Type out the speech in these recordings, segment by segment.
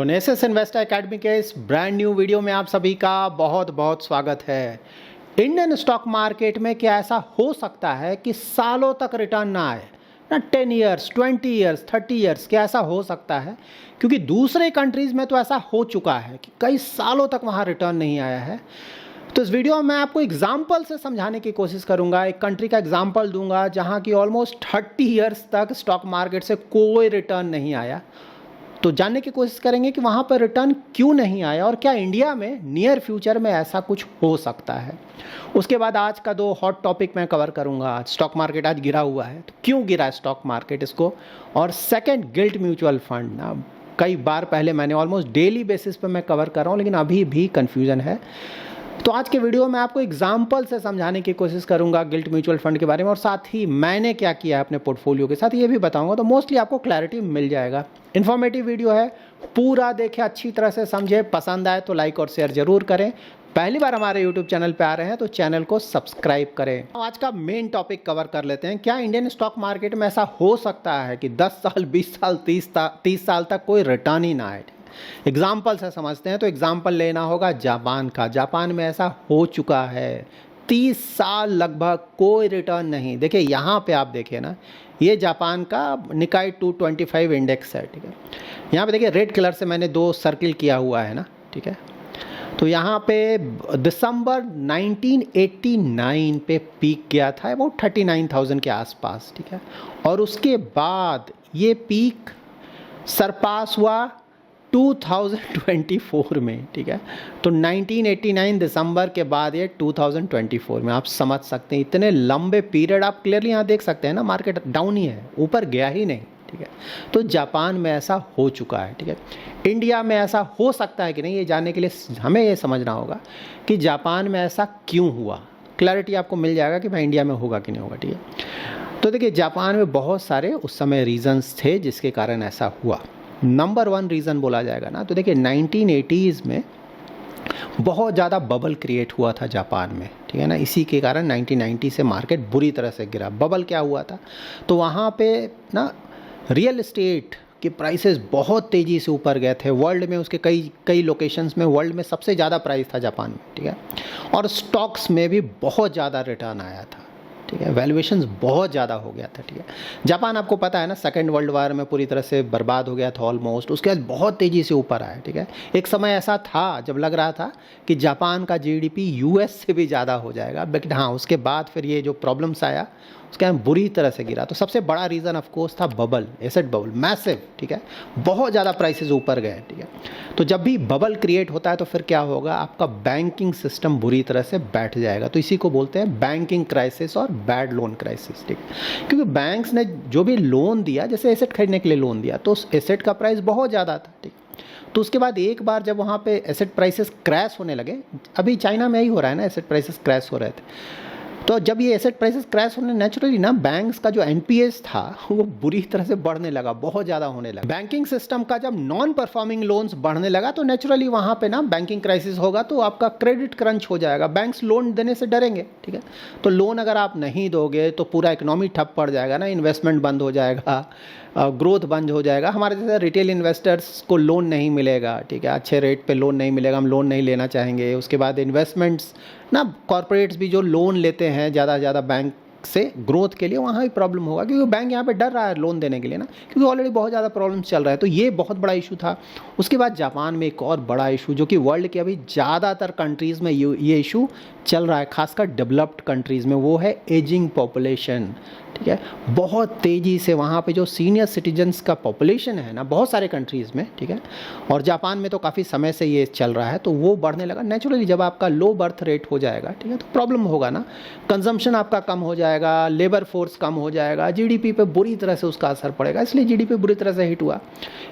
प्रोनेसिस investor academy के इस brand new video में आप सभी का बहुत बहुत स्वागत है। इंडियन स्टॉक मार्केट में क्या ऐसा हो सकता है कि सालों तक रिटर्न ना आए ना? 10 ईयर्स, 20 ईयर्स, 30 ईयर्स, क्या ऐसा हो सकता है? क्योंकि दूसरे कंट्रीज़ में तो ऐसा हो चुका है कि कई सालों तक वहाँ रिटर्न नहीं आया है। तो इस वीडियो में मैं आपको एग्जाम्पल से समझाने की कोशिश करूंगा। एक कंट्री का एग्जाम्पल दूंगा जहां की ऑलमोस्ट 30 ईयर्स तक स्टॉक मार्केट से कोई रिटर्न नहीं आया। तो जानने की कोशिश करेंगे कि वहां पर रिटर्न क्यों नहीं आया और क्या इंडिया में नियर फ्यूचर में ऐसा कुछ हो सकता है। उसके बाद आज का 2 हॉट टॉपिक मैं कवर करूंगा। आज स्टॉक मार्केट आज गिरा हुआ है, तो क्यों गिरा है स्टॉक मार्केट इसको, और सेकंड गिल्ट म्यूचुअल फंड ना कई बार पहले मैंने ऑलमोस्ट डेली बेसिस पे मैं कवर कर रहा हूँ, लेकिन अभी भी कन्फ्यूजन है। तो आज के वीडियो में आपको एग्जाम्पल से समझाने की कोशिश करूंगा गिल्ट म्यूचुअल फंड के बारे में, और साथ ही मैंने क्या किया है अपने पोर्टफोलियो के साथ ये भी बताऊंगा। तो मोस्टली आपको क्लैरिटी मिल जाएगा। इन्फॉर्मेटिव वीडियो है, पूरा देखें, अच्छी तरह से समझे। पसंद आए तो लाइक और शेयर जरूर करें। पहली बार हमारे यूट्यूब चैनल पे आ रहे हैं तो चैनल को सब्सक्राइब करें। आज का मेन टॉपिक कवर कर लेते हैं। क्या इंडियन स्टॉक मार्केट में ऐसा हो सकता है कि 10 साल, 20 साल, 30 साल तक कोई रिटर्न ही ना आए? एग्जाम्पल से समझते हैं। तो एग्जाम्पल लेना होगा जापान का। जापान में ऐसा हो चुका है, 30 साल लगभग कोई रिटर्न नहीं। देखिए यहाँ पे आप देखिए ना, ये जापान का निकाई 225 इंडेक्स है, ठीक है। यहाँ पे देखिए रेड कलर से मैंने 2 सर्किल किया हुआ है ना, ठीक है। तो यहाँ पे दिसंबर 1989 पे पीक गया था, वो 39,000 के आसपास, ठीक है। और उसके बाद ये पीक सरपास हुआ 2024 में, ठीक है। तो 1989 दिसंबर के बाद ये 2024 में, आप समझ सकते हैं इतने लंबे पीरियड आप क्लियरली यहाँ देख सकते हैं ना, मार्केट डाउन ही है, ऊपर गया ही नहीं, ठीक है। तो जापान में ऐसा हो चुका है, ठीक है। इंडिया में ऐसा हो सकता है कि नहीं, ये जानने के लिए हमें ये समझना होगा कि जापान में ऐसा क्यों हुआ। क्लैरिटी आपको मिल जाएगा कि भाई इंडिया में होगा कि नहीं होगा, ठीक है। तो देखिए जापान में बहुत सारे उस समय रीजंस थे जिसके कारण ऐसा हुआ। नंबर 1 रीज़न बोला जाएगा ना, तो देखिए 1980s में बहुत ज़्यादा बबल क्रिएट हुआ था जापान में, ठीक है ना। इसी के कारण 1990 से मार्केट बुरी तरह से गिरा। बबल क्या हुआ था, तो वहाँ पे ना रियल एस्टेट के प्राइसेस बहुत तेज़ी से ऊपर गए थे। वर्ल्ड में उसके कई लोकेशंस में वर्ल्ड में सबसे ज़्यादा प्राइस था जापान में, ठीक है। और स्टॉक्स में भी बहुत ज़्यादा रिटर्न आया था, ठीक है। वैल्यूएशंस बहुत ज़्यादा हो गया था, ठीक है। जापान आपको पता है ना, सेकेंड वर्ल्ड वार में पूरी तरह से बर्बाद हो गया था ऑलमोस्ट। उसके बाद बहुत तेज़ी से ऊपर आया, ठीक है। एक समय ऐसा था जब लग रहा था कि जापान का जीडीपी यूएस से भी ज़्यादा हो जाएगा, लेकिन हाँ उसके बाद फिर ये जो प्रॉब्लम्स आया उसके बाद बुरी तरह से गिरा। तो सबसे बड़ा रीज़न ऑफ कोर्स था बबल, एसेट बबल, मैसिव, ठीक है। बहुत ज़्यादा प्राइसेस ऊपर गए, ठीक है। तो जब भी बबल क्रिएट होता है तो फिर क्या होगा, आपका बैंकिंग सिस्टम बुरी तरह से बैठ जाएगा। तो इसी को बोलते हैं बैंकिंग क्राइसिस और बैड लोन क्राइसिस, ठीक है। क्योंकि बैंक्स ने जो भी लोन दिया, जैसे एसेट खरीदने के लिए लोन दिया, तो उस एसेट का प्राइस बहुत ज़्यादा था, ठीक। तो उसके बाद एक बार जब वहाँ पे एसेट प्राइसेस क्रैश होने लगे, अभी चाइना में ही हो रहा है ना, एसेट प्राइसेस क्रैश हो रहे थे। तो जब ये एसेट प्राइसेस क्रैश होने, नेचुरली ना बैंक्स का जो एनपीएस था वो बुरी तरह से बढ़ने लगा, बहुत ज़्यादा होने लगा। बैंकिंग सिस्टम का जब नॉन परफॉर्मिंग लोन्स बढ़ने लगा तो नेचुरली वहाँ पे ना बैंकिंग क्राइसिस होगा, तो आपका क्रेडिट क्रंच हो जाएगा। बैंक्स लोन देने से डरेंगे, ठीक है। तो लोन अगर आप नहीं दोगे तो पूरा इकोनॉमी ठप पड़ जाएगा ना, इन्वेस्टमेंट बंद हो जाएगा, ग्रोथ बंद हो जाएगा। हमारे जैसे रिटेल इन्वेस्टर्स को लोन नहीं मिलेगा, ठीक है, अच्छे रेट पे लोन नहीं मिलेगा, हम लोन नहीं लेना चाहेंगे। उसके बाद इन्वेस्टमेंट्स ना, कॉर्पोरेट्स भी जो लोन लेते हैं ज़्यादा बैंक से ग्रोथ के लिए, वहाँ भी प्रॉब्लम होगा, क्योंकि बैंक यहाँ पे डर रहा है लोन देने के लिए ना, क्योंकि ऑलरेडी बहुत ज़्यादा प्रॉब्लम्स चल रहा है। तो ये बहुत बड़ा इशू था। उसके बाद जापान में एक और बड़ा इशू, जो कि वर्ल्ड के अभी ज़्यादातर कंट्रीज़ में ये इशू चल रहा है, खासकर डेवलप्ड कंट्रीज़ में, वो है एजिंग पॉपुलेशन, ठीक है। बहुत तेज़ी से वहाँ पे जो सीनियर सिटीजन्स का पॉपुलेशन है ना, बहुत सारे कंट्रीज़ में, ठीक है। और जापान में तो काफ़ी समय से ये चल रहा है, तो वो बढ़ने लगा। नेचुरली जब आपका लो बर्थ रेट हो जाएगा, ठीक है, तो प्रॉब्लम होगा ना, कंजम्पशन आपका कम हो जाएगा, लेबर फोर्स कम हो जाएगा, जीडीपी पे बुरी तरह से उसका असर पड़ेगा। इसलिए जीडीपी बुरी तरह से हिट हुआ,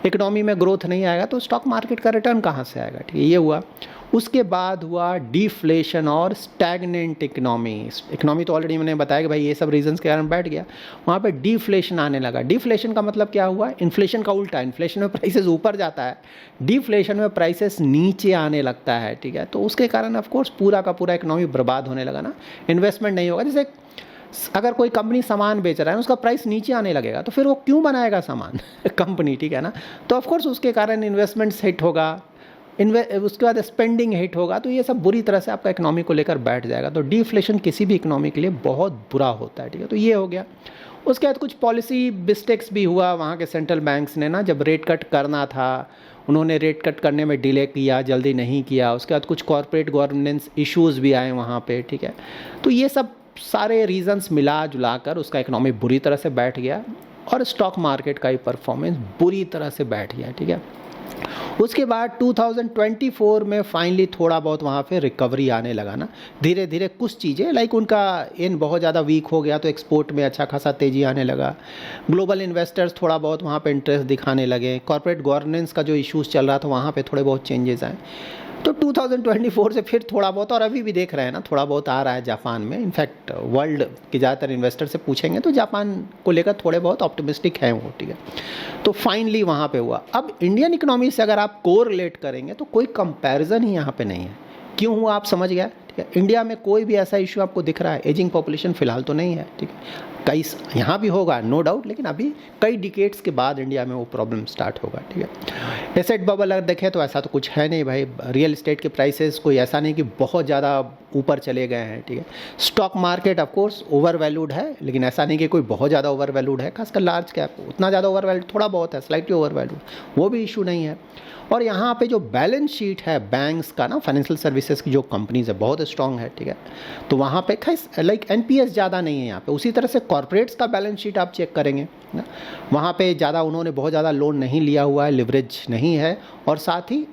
इकोनॉमी में ग्रोथ नहीं आएगा, तो स्टॉक मार्केट का रिटर्न कहाँ से आएगा, ठीक है, ये हुआ। उसके बाद हुआ डिफ्लेशन और स्टैग्नेंट इकोनॉमी तो ऑलरेडी मैंने बताया कि भाई ये सब रीजंस के कारण बैठ गया। वहाँ पे डिफ्लेशन आने लगा। डिफ्लेशन का मतलब क्या हुआ, इन्फ्लेशन का उल्टा। इन्फ्लेशन में प्राइसेस ऊपर जाता है, डिफ्लेशन में प्राइसेस नीचे आने लगता है, ठीक है। तो उसके कारण ऑफ कोर्स पूरा का पूरा इकोनॉमी बर्बाद होने लगा ना, इन्वेस्टमेंट नहीं होगा। जैसे अगर कोई कंपनी सामान बेच रहा है उसका प्राइस नीचे आने लगेगा तो फिर वो क्यों बनाएगा सामान कंपनी, ठीक है ना। तो ऑफकोर्स उसके कारण इन्वेस्टमेंट्स हिट होगा, उसके बाद स्पेंडिंग हिट होगा, तो ये सब बुरी तरह से आपका इकोनॉमी को लेकर बैठ जाएगा। तो डिफ्लेशन किसी भी इकोनॉमी के लिए बहुत बुरा होता है, ठीक है। तो ये हो गया। उसके बाद कुछ पॉलिसी मिस्टेक्स भी हुआ वहाँ के सेंट्रल बैंक्स ने ना, जब रेट कट करना था उन्होंने रेट कट करने में डिले किया, जल्दी नहीं किया। उसके बाद कुछ कॉर्पोरेट गवर्नेंस इश्यूज़ भी आए वहाँ पे, ठीक है। तो ये सब सारे रीजंस मिला जुला कर उसका इकोनॉमी बुरी तरह से बैठ गया और स्टॉक मार्केट का ही परफॉर्मेंस बुरी तरह से बैठ गया, ठीक है। उसके बाद 2024 में फाइनली थोड़ा बहुत वहाँ पे रिकवरी आने लगा ना, धीरे धीरे कुछ चीज़ें लाइक उनका इन बहुत ज़्यादा वीक हो गया तो एक्सपोर्ट में अच्छा खासा तेज़ी आने लगा, ग्लोबल इन्वेस्टर्स थोड़ा बहुत वहाँ पे इंटरेस्ट दिखाने लगे, कॉर्पोरेट गवर्नेंस का जो इश्यूज़ चल रहा था वहाँ पे थोड़े बहुत चेंजेस आए। तो 2024 से फिर थोड़ा बहुत, और अभी भी देख रहे हैं ना थोड़ा बहुत आ रहा है जापान में। इनफैक्ट वर्ल्ड के ज़्यादातर इन्वेस्टर से पूछेंगे तो जापान को लेकर थोड़े बहुत ऑप्टिमिस्टिक हैं वो, ठीक है। तो फाइनली वहाँ पे हुआ। अब इंडियन इकोनॉमी से अगर आप कोरिलेट करेंगे तो कोई कंपैरिजन ही यहाँ पे नहीं है। क्यों हुआ आप समझ गया, ठीक है। इंडिया में कोई भी ऐसा इशू आपको दिख रहा है, एजिंग पॉपुलेशन फिलहाल तो नहीं है, ठीक है। कई यहाँ भी होगा नो डाउट, लेकिन अभी कई डिकेड्स के बाद इंडिया में वो प्रॉब्लम स्टार्ट होगा, ठीक है। एसेट बबल अगर देखें तो ऐसा तो कुछ है नहीं भाई, रियल एस्टेट के प्राइसेस कोई ऐसा नहीं कि बहुत ज़्यादा ऊपर चले गए हैं, ठीक है। Stock market of course over valued है, लेकिन ऐसा नहीं कि कोई बहुत ज़्यादा ओवर वैल्यूड है, खासकर लार्ज कैप उतना ज़्यादा ओवर वैल्यूड, थोड़ा बहुत है स्लाइटली ओवर वैल्यूड, वो भी इशू नहीं है। और यहाँ पे जो बैलेंस शीट है बैंक्स का ना, फाइनेंशियल सर्विसेज की जो कंपनीज है बहुत स्ट्रांग है, ठीक है। तो वहाँ पे लाइक एनपीएस ज़्यादा नहीं है यहाँ पे। उसी तरह से कॉर्पोरेट्स का बैलेंस शीट आप चेक करेंगे ना, वहाँ पे ज़्यादा उन्होंने बहुत ज़्यादा लोन नहीं लिया हुआ है, लिवरेज नहीं है, और साथ ही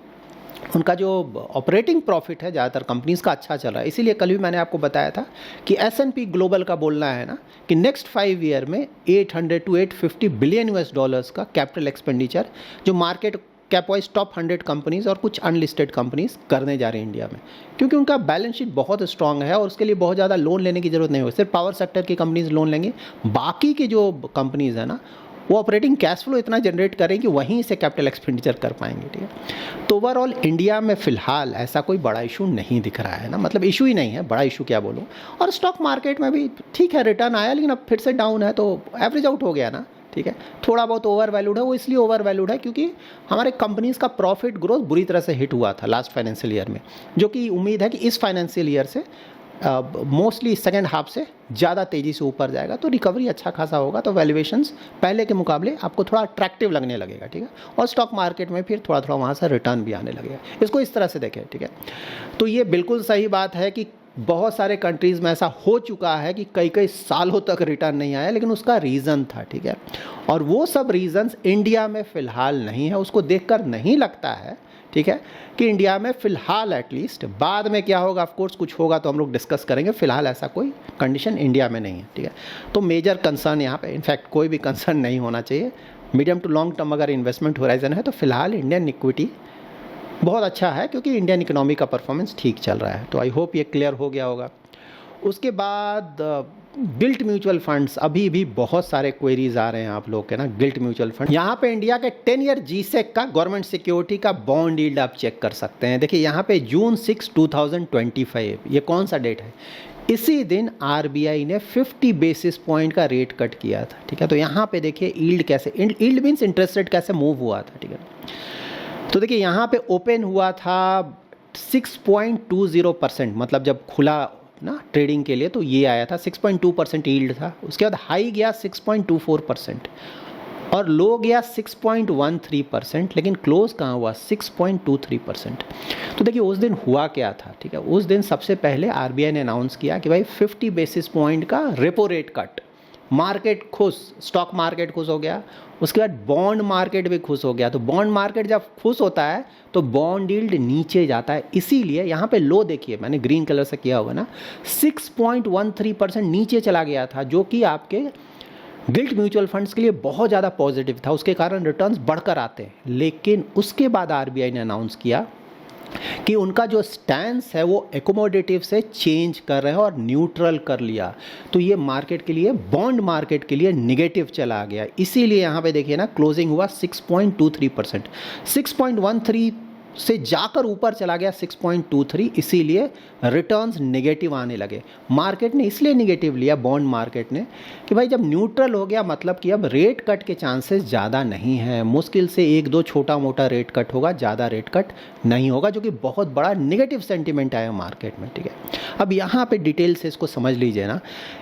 उनका जो ऑपरेटिंग प्रॉफिट है ज़्यादातर कंपनीज़ का अच्छा चल रहा है। इसीलिए कल भी मैंने आपको बताया था कि S&P ग्लोबल का बोलना है ना कि नेक्स्ट 5 ईयर में 800 to 850 बिलियन US डॉलर्स का कैपिटल एक्सपेंडिचर जो market cap wise top 100 companies और कुछ अनलिस्टेड कंपनीज़ करने जा रही हैं इंडिया में, क्योंकि उनका बैलेंस शीट बहुत स्ट्रांग है और उसके लिए बहुत ज़्यादा लोन लेने की ज़रूरत नहीं हो। सिर्फ पावर सेक्टर की कंपनीज़ लोन लेंगी, बाकी की जो कंपनीज़ है ना वो ऑपरेटिंग कैश फ्लो इतना जनरेट करें कि वहीं से कैपिटल एक्सपेंडिचर कर पाएंगे, ठीक है। तो ओवरऑल इंडिया में फ़िलहाल ऐसा कोई बड़ा इशू नहीं दिख रहा है ना, मतलब इशू ही नहीं है, बड़ा इशू क्या बोलूँ। और स्टॉक मार्केट में भी ठीक है, रिटर्न आया, लेकिन अब फिर से डाउन है, तो एवरेज आउट हो गया ना, ठीक है। थोड़ा बहुत ओवर वैल्यूड है, वो इसलिए ओवर वैल्यूड है क्योंकि हमारे कंपनीज़ का प्रॉफिट ग्रोथ बुरी तरह से हिट हुआ था लास्ट फाइनेंशियल ईयर में, जो कि उम्मीद है कि इस फाइनेंशियल ईयर से मोस्टली सेकेंड हाफ से ज़्यादा तेज़ी से ऊपर जाएगा, तो रिकवरी अच्छा खासा होगा, तो वैल्यूएशंस पहले के मुकाबले आपको थोड़ा अट्रैक्टिव लगने लगेगा, ठीक है। और स्टॉक मार्केट में फिर थोड़ा थोड़ा वहाँ से रिटर्न भी आने लगेगा। इसको इस तरह से देखें, ठीक है। तो ये बिल्कुल सही बात है कि बहुत सारे कंट्रीज़ में ऐसा हो चुका है कि कई कई सालों तक रिटर्न नहीं आया, लेकिन उसका रीज़न था, ठीक है। और वो सब रीज़न्स इंडिया में फ़िलहाल नहीं है। उसको देखकर नहीं लगता है, ठीक है, कि इंडिया में फ़िलहाल एटलीस्ट, बाद में क्या होगा ऑफ कोर्स कुछ होगा तो हम लोग डिस्कस करेंगे, फ़िलहाल ऐसा कोई कंडीशन इंडिया में नहीं है, ठीक है। तो मेजर कंसर्न यहाँ पे, इनफैक्ट कोई भी कंसर्न नहीं होना चाहिए। मीडियम टू लॉन्ग टर्म अगर इन्वेस्टमेंट होराइजन है तो फ़िलहाल इंडियन इक्विटी बहुत अच्छा है, क्योंकि इंडियन इकोनॉमी का परफॉर्मेंस ठीक चल रहा है। तो आई होप ये क्लियर हो गया होगा। उसके बाद गिल्ट म्यूचुअल फंड्स, अभी भी बहुत सारे क्वेरीज आ रहे हैं आप लोग के ना। गिल्ट म्यूचुअल फंड, यहाँ पे इंडिया के 10 ईयर GSEC का गवर्नमेंट सिक्योरिटी का बॉन्ड यील्ड आप चेक कर सकते हैं। देखिए यहाँ पे June 6, 2025, ये कौन सा डेट है, इसी दिन RBI ने 50 बेसिस पॉइंट का रेट कट किया था, ठीक है। तो यहाँ पे देखिए यील्ड कैसे, यील्ड मीन्स इंटरेस्ट रेट कैसे मूव हुआ था, ठीक है। तो देखिए यहाँ पे ओपन हुआ था 6.20%, मतलब जब खुला ना ट्रेडिंग के लिए तो ये आया था 6.2% यील्ड था। उसके बाद हाई गया 6.24% और लो गया 6.13%, लेकिन क्लोज कहाँ हुआ 6.23%। तो देखिए उस दिन हुआ क्या था, ठीक है। उस दिन सबसे पहले RBI ने अनाउंस किया कि भाई 50 बेसिस पॉइंट का रेपो रेट कट, मार्केट खुश, स्टॉक मार्केट खुश हो गया। उसके बाद बॉन्ड मार्केट भी खुश हो गया। तो बॉन्ड मार्केट जब खुश होता है तो बॉन्ड यील्ड नीचे जाता है, इसीलिए यहाँ पे लो देखिए मैंने ग्रीन कलर से किया हुआ ना, 6.13% नीचे चला गया था, जो कि आपके गिल्ट म्यूचुअल फंड्स के लिए बहुत ज़्यादा पॉजिटिव था। उसके कारण रिटर्न्स बढ़कर आते हैं। लेकिन उसके बाद RBI ने अनाउंस किया कि उनका जो स्टैंस है वो एकोमोडेटिव से चेंज कर रहे हैं और न्यूट्रल कर लिया। तो ये मार्केट के लिए, बॉन्ड मार्केट के लिए नेगेटिव चला गया। इसीलिए यहाँ पे देखिए ना क्लोजिंग हुआ 6.23%। से जाकर ऊपर चला गया 6.23, इसीलिए रिटर्न्स नेगेटिव आने लगे। मार्केट ने इसलिए नेगेटिव लिया, बॉन्ड मार्केट ने, कि भाई जब न्यूट्रल हो गया मतलब कि अब रेट कट के चांसेस ज़्यादा नहीं हैं, मुश्किल से 1-2 छोटा मोटा रेट कट होगा, ज़्यादा रेट कट नहीं होगा, जो कि बहुत बड़ा नेगेटिव सेंटिमेंट आया मार्केट में। ठीक है, अब यहाँ पे डिटेल से इसको समझ लीजिए ना।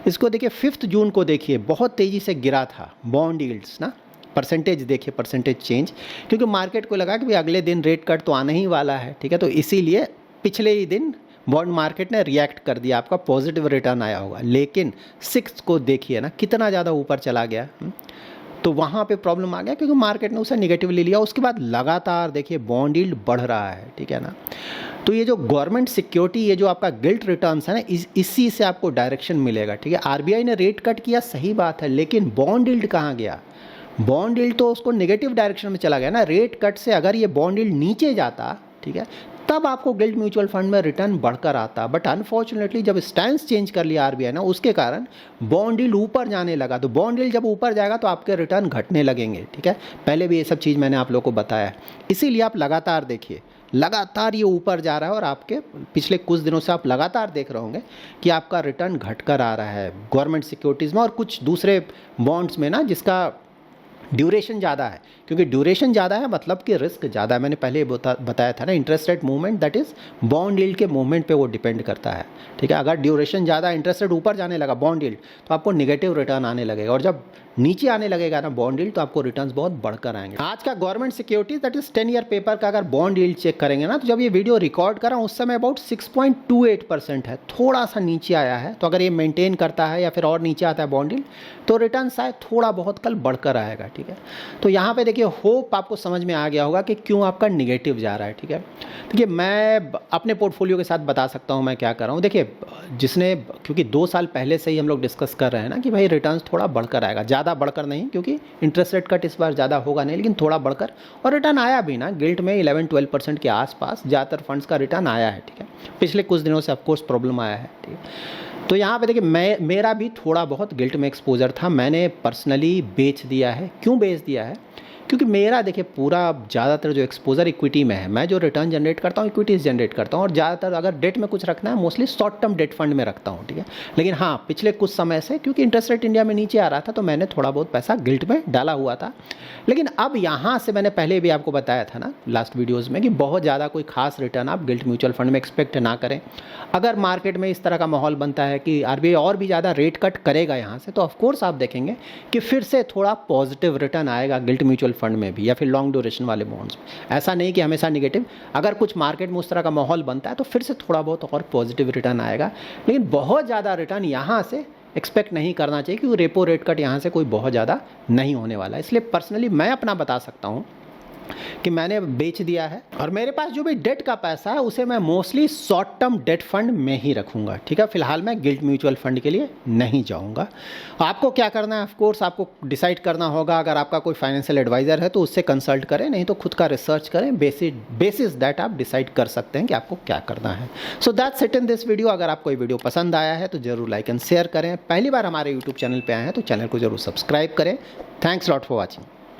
इसको देखिए 5 जून को देखिए बहुत तेज़ी से गिरा था बॉन्ड यील्ड्स ना, परसेंटेज देखिए, परसेंटेज चेंज, क्योंकि मार्केट को लगा कि भाई अगले दिन रेट कट तो आने ही वाला है। ठीक है, तो इसीलिए पिछले ही दिन बॉन्ड मार्केट ने रिएक्ट कर दिया, आपका पॉजिटिव रिटर्न आया होगा। लेकिन 6 को देखिए ना कितना ज़्यादा ऊपर चला गया, तो वहाँ पे प्रॉब्लम आ गया क्योंकि मार्केट ने उसे निगेटिवली लिया। उसके बाद लगातार देखिए बॉन्ड यील्ड बढ़ रहा है। ठीक है ना, तो ये जो गवर्नमेंट सिक्योरिटी, ये जो आपका गिल्ट रिटर्न्स है ना, इसी से आपको डायरेक्शन मिलेगा। ठीक है, आरबीआई ने रेट कट किया, सही बात है, लेकिन बॉन्ड यील्ड कहाँ गया? बॉन्ड यील्ड तो उसको नेगेटिव डायरेक्शन में चला गया ना। रेट कट से अगर ये बॉन्ड यील्ड नीचे जाता, ठीक है, तब आपको गिल्ट म्यूचुअल फंड में रिटर्न बढ़कर आता। बट अनफॉर्चुनेटली जब स्टैंस चेंज कर लिया आरबीआई ना, उसके कारण बॉन्ड यील्ड ऊपर जाने लगा। तो बॉन्ड यील्ड जब ऊपर जाएगा तो आपके रिटर्न घटने लगेंगे। ठीक है, पहले भी ये सब चीज़ मैंने आप लोगों को बताया है। इसीलिए आप लगातार देखिए, लगातार ये ऊपर जा रहा है और आपके पिछले कुछ दिनों से आप लगातार देख रहे होंगे कि आपका रिटर्न घटकर आ रहा है गवर्नमेंट सिक्योरिटीज़ में और कुछ दूसरे बॉन्ड्स में ना, जिसका ड्यूरेशन ज़्यादा है। क्योंकि ड्यूरेशन ज़्यादा है मतलब कि रिस्क ज़्यादा है। मैंने पहले बताया था ना, interest rate movement that is bond yield के मूवमेंट पे वो डिपेंड करता है। ठीक है, अगर ड्यूरेशन ज़्यादा, इंटरेस्ट रेट ऊपर जाने लगा बॉन्ड यील्ड, तो आपको नेगेटिव रिटर्न आने लगेगा, और जब नीचे आने लगेगा ना बॉन्ड यील्ड, तो आपको रिटर्न्स बहुत बढ़कर आएंगे। आज का government securities that is 10 year paper का अगर बॉन्ड यील्ड चेक करेंगे ना, तो जब ये वीडियो रिकॉर्ड कर रहा हूँ उस समय अबाउट 6.28% है, थोड़ा सा नीचे आया है। तो अगर ये मेंटेन करता है या फिर और नीचे आता है बॉन्ड यील्ड, तो रिटर्न शायद थोड़ा बहुत कल बढ़कर आएगा। ठीक है, तो यहाँ पे देखिए होप आपको समझ में आ गया होगा कि क्यों आपका निगेटिव जा रहा है। ठीक है, देखिए मैं अपने पोर्टफोलियो के साथ बता सकता हूँ मैं क्या कर रहा हूँ। देखिए जिसने, क्योंकि 2 साल पहले से ही हम लोग डिस्कस कर रहे हैं ना कि भाई रिटर्न्स थोड़ा बढ़कर आएगा, ज़्यादा बढ़कर नहीं, क्योंकि इंटरेस्ट रेट कट इस बार ज़्यादा होगा नहीं, लेकिन थोड़ा बढ़कर, और रिटर्न आया भी ना गिल्ट में 11-12% के आसपास ज़्यादातर फंड्स का रिटर्न आया है। ठीक है, पिछले कुछ दिनों से ऑफकोर्स प्रॉब्लम आया है। ठीक है, तो यहाँ पे देखिए मेरा भी थोड़ा बहुत गिल्ट में एक्सपोजर था, मैंने पर्सनली बेच दिया है। क्यों बेच दिया है? क्योंकि मेरा देखिए पूरा ज़्यादातर जो एक्सपोजर इक्विटी में है, मैं जो रिटर्न जनरेट करता हूँ इक्विटीज़ जनरेट करता हूँ, और ज़्यादातर अगर डेट में कुछ रखना है mostly short term debt fund में रखता हूँ। ठीक है, लेकिन हाँ पिछले कुछ समय से क्योंकि इंटरेस्ट रेट इंडिया में नीचे आ रहा था, तो मैंने थोड़ा बहुत पैसा गिल्ट में डाला हुआ था। लेकिन अब यहाँ से मैंने पहले भी आपको बताया था ना लास्ट वीडियोज़ में कि बहुत ज़्यादा कोई खास रिटर्न आप गिल्ट म्यूचुअल फंड में एक्सपेक्ट ना करें। अगर मार्केट में इस तरह का माहौल बनता है कि आरबीआई और भी ज़्यादा रेट कट करेगा यहाँ से, तो ऑफकोर्स आप देखेंगे कि फिर से थोड़ा पॉजिटिव रिटर्न आएगा गिल्ट म्यूचुअल फंड में भी, या फिर लॉन्ग ड्यूरेशन वाले बॉन्ड्स में। ऐसा नहीं कि हमेशा नेगेटिव, अगर कुछ मार्केट में उस तरह का माहौल बनता है तो फिर से थोड़ा बहुत और पॉजिटिव रिटर्न आएगा। लेकिन बहुत ज़्यादा रिटर्न यहाँ से एक्सपेक्ट नहीं करना चाहिए, क्योंकि रेपो रेट कट यहाँ से कोई बहुत ज़्यादा नहीं होने वाला है। इसलिए पर्सनली मैं अपना बता सकता हूँ कि मैंने बेच दिया है, और मेरे पास जो भी डेट का पैसा है उसे मैं mostly short term debt fund में ही रखूंगा। ठीक है, फिलहाल मैं गिल्ट म्यूचुअल फंड के लिए नहीं जाऊंगा। आपको क्या करना है, ऑफ कोर्स आपको डिसाइड करना होगा। अगर आपका कोई फाइनेंशियल एडवाइजर है तो उससे कंसल्ट करें, नहीं तो खुद का रिसर्च करें। बेसिस दैट आप डिसाइड कर सकते हैं कि आपको क्या करना है। So that's it in this video. अगर आपको ये वीडियो पसंद आया है तो जरूर लाइक एंड शेयर करें। पहली बार हमारे यूट्यूब चैनल पर आए हैं तो चैनल को जरूर सब्सक्राइब करें। Thanks lot for watching.